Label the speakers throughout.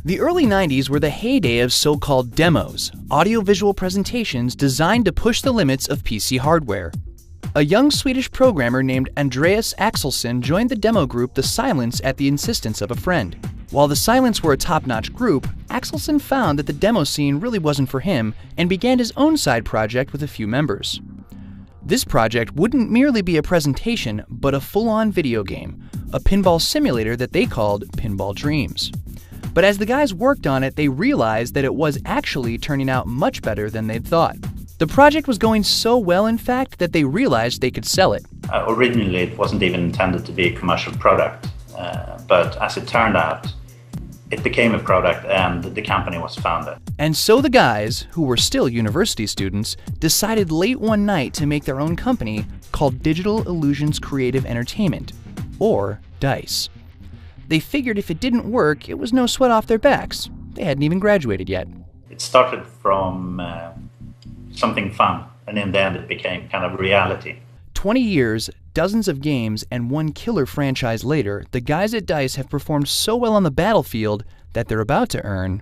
Speaker 1: The early 90s were the heyday of so-called demos, audiovisual presentations designed to push the limits of PC hardware. A young Swedish programmer named Andreas Axelsson joined the demo group The Silence at the insistence of a friend. While The Silence were a top-notch group, Axelsson found that the demo scene really wasn't for him and began his own side project with a few members. This project wouldn't merely be a presentation, but a full-on video game, a pinball simulator that they called Pinball Dreams. But as the guys worked on it, they realized that it was actually turning out much better than they'd thought. The project was going so well, in fact, that they realized they could sell it.
Speaker 2: Originally, it wasn't even intended to be a commercial product, but as it turned out, it became a product and the company was founded.
Speaker 1: And so the guys, who were still university students, decided late one night to make their own company called Digital Illusions Creative Entertainment, or DICE. They figured if it didn't work, it was no sweat off their backs. They hadn't even graduated yet.
Speaker 2: It started from something fun, and in the end it became kind of reality.
Speaker 1: 20 years, dozens of games, and one killer franchise later, the guys at DICE have performed so well on the battlefield that they're about to earn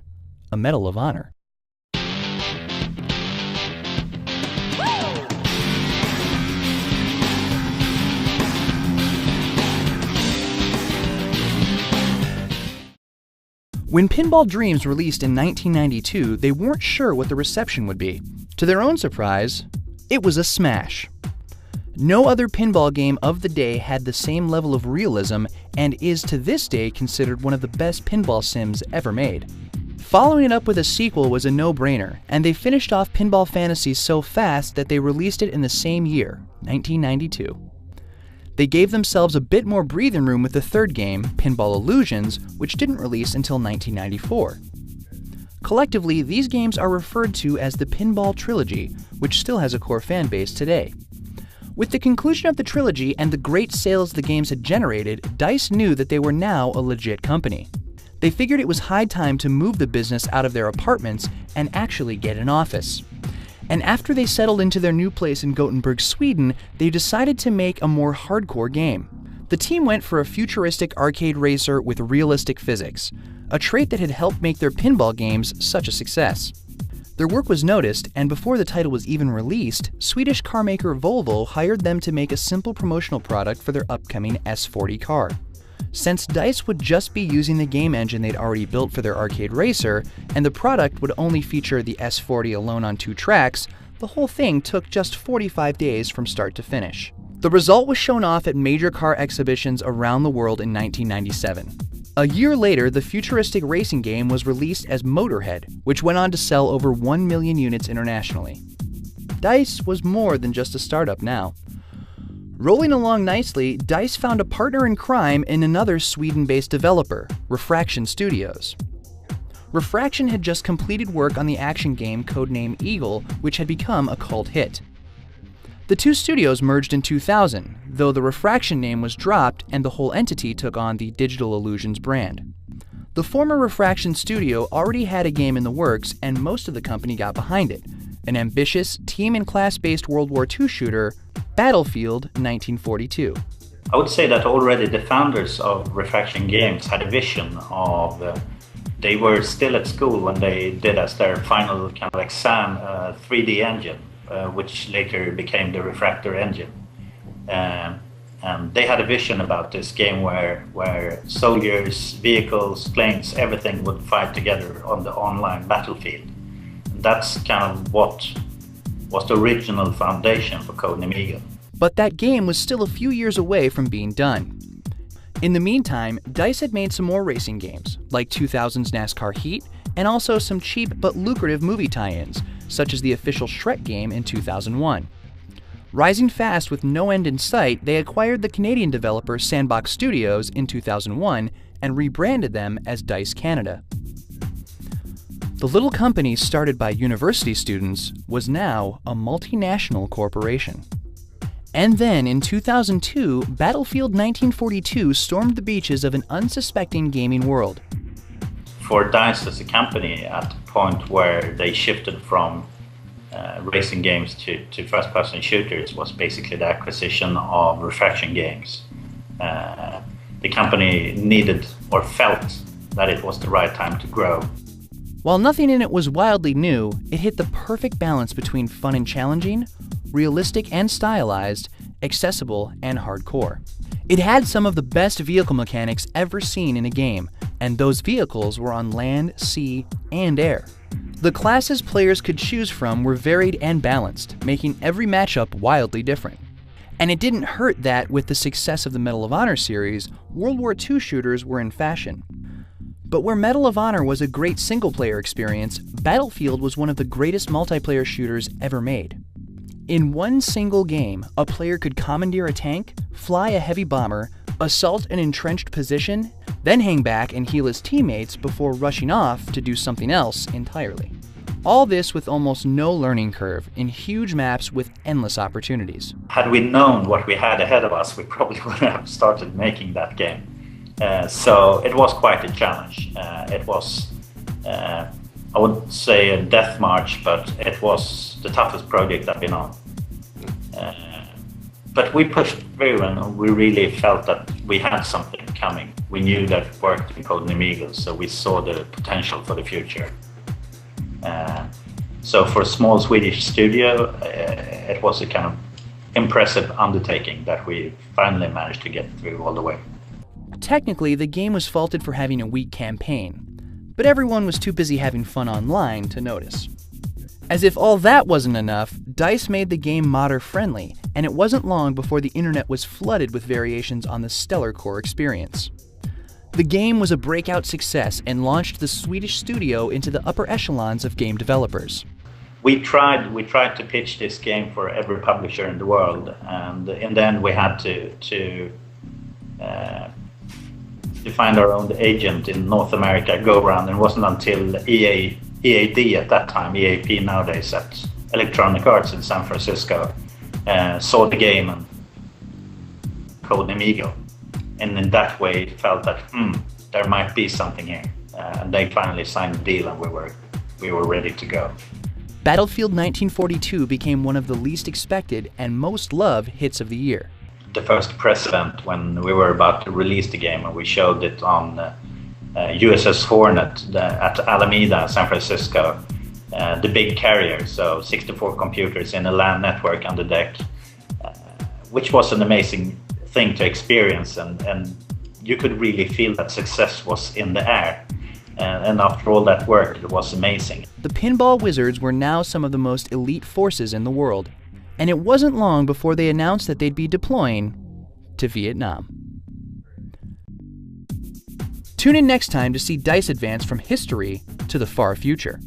Speaker 1: a Medal of Honor. When Pinball Dreams released in 1992, they weren't sure what the reception would be. To their own surprise, it was a smash. No other pinball game of the day had the same level of realism and is to this day considered one of the best pinball sims ever made. Following it up with a sequel was a no-brainer, and they finished off Pinball Fantasy so fast that they released it in the same year, 1992. They gave themselves a bit more breathing room with the third game, Pinball Illusions, which didn't release until 1994. Collectively, these games are referred to as the Pinball Trilogy, which still has a core fan base today. With the conclusion of the trilogy and the great sales the games had generated, DICE knew that they were now a legit company. They figured it was high time to move the business out of their apartments and actually get an office. And after they settled into their new place in Gothenburg, Sweden, they decided to make a more hardcore game. The team went for a futuristic arcade racer with realistic physics, a trait that had helped make their pinball games such a success. Their work was noticed, and before the title was even released, Swedish carmaker Volvo hired them to make a simple promotional product for their upcoming S40 car. Since DICE would just be using the game engine they'd already built for their arcade racer, and the product would only feature the S40 alone on 2 tracks, the whole thing took just 45 days from start to finish. The result was shown off at major car exhibitions around the world in 1997. A year later, the futuristic racing game was released as Motorhead, which went on to sell over 1 million units internationally. DICE was more than just a startup now. Rolling along nicely, DICE found a partner in crime in another Sweden-based developer, Refraction Studios. Refraction had just completed work on the action game codenamed Eagle, which had become a cult hit. The two studios merged in 2000, though the Refraction name was dropped and the whole entity took on the Digital Illusions brand. The former Refraction studio already had a game in the works, and most of the company got behind it, an ambitious team and class-based World War II shooter, Battlefield 1942.
Speaker 2: I would say that already the founders of Refraction Games had a vision of, they were still at school when they did as their final kind of exam 3D engine, which later became the Refractor engine. And they had a vision about this game where soldiers, vehicles, planes, everything would fight together on the online battlefield. And that's kind of what was the original foundation for codename Eagle.
Speaker 1: But that game was still a few years away from being done. In the meantime, DICE had made some more racing games, like 2000's NASCAR Heat, and also some cheap but lucrative movie tie-ins, such as the official Shrek game in 2001. Rising fast with no end in sight, they acquired the Canadian developer Sandbox Studios in 2001 and rebranded them as DICE Canada. The little company started by university students was now a multinational corporation. And then, in 2002, Battlefield 1942 stormed the beaches of an unsuspecting gaming world.
Speaker 2: For DICE as a company, at the point where they shifted from racing games to first-person shooters, was basically the acquisition of Refraction Games. The company needed or felt that it was the right time to grow.
Speaker 1: While nothing in it was wildly new, it hit the perfect balance between fun and challenging, realistic and stylized, accessible and hardcore. It had some of the best vehicle mechanics ever seen in a game, and those vehicles were on land, sea, and air. The classes players could choose from were varied and balanced, making every matchup wildly different. And it didn't hurt that, with the success of the Medal of Honor series, World War II shooters were in fashion. But where Medal of Honor was a great single-player experience, Battlefield was one of the greatest multiplayer shooters ever made. In one single game, a player could commandeer a tank, fly a heavy bomber, assault an entrenched position, then hang back and heal his teammates before rushing off to do something else entirely. All this with almost no learning curve, in huge maps with endless opportunities.
Speaker 2: Had we known what we had ahead of us, we probably would have started making that game. So it was quite a challenge. It was, I wouldn't say a death march, but it was the toughest project I've been on. But we pushed through, and we really felt that we had something coming. We knew that it worked in Codename, so we saw the potential for the future. So for a small Swedish studio, it was a kind of impressive undertaking that we finally managed to get through all the way.
Speaker 1: Technically, the game was faulted for having a weak campaign, but everyone was too busy having fun online to notice. As if all that wasn't enough, DICE made the game modder-friendly, and it wasn't long before the internet was flooded with variations on the stellar core experience. The game was a breakout success and launched the Swedish studio into the upper echelons of game developers.
Speaker 2: We tried to pitch this game for every publisher in the world, and in the end we had to find our own agent in North America, go around, and it wasn't until EAD at that time, EAP nowadays, at Electronic Arts in San Francisco, saw the game and Codename, and in that way felt that there might be something here, and they finally signed the deal, and we were ready to go.
Speaker 1: Battlefield 1942 became one of the least expected and most loved hits of the year.
Speaker 2: The first press event when we were about to release the game, and we showed it on USS Hornet at Alameda, San Francisco, the big carrier, so 64 computers in a LAN network on the deck, which was an amazing thing to experience, and you could really feel that success was in the air. And after all that work, it was amazing.
Speaker 1: The Pinball Wizards were now some of the most elite forces in the world, and it wasn't long before they announced that they'd be deploying to Vietnam. Tune in next time to see DICE advance from history to the far future.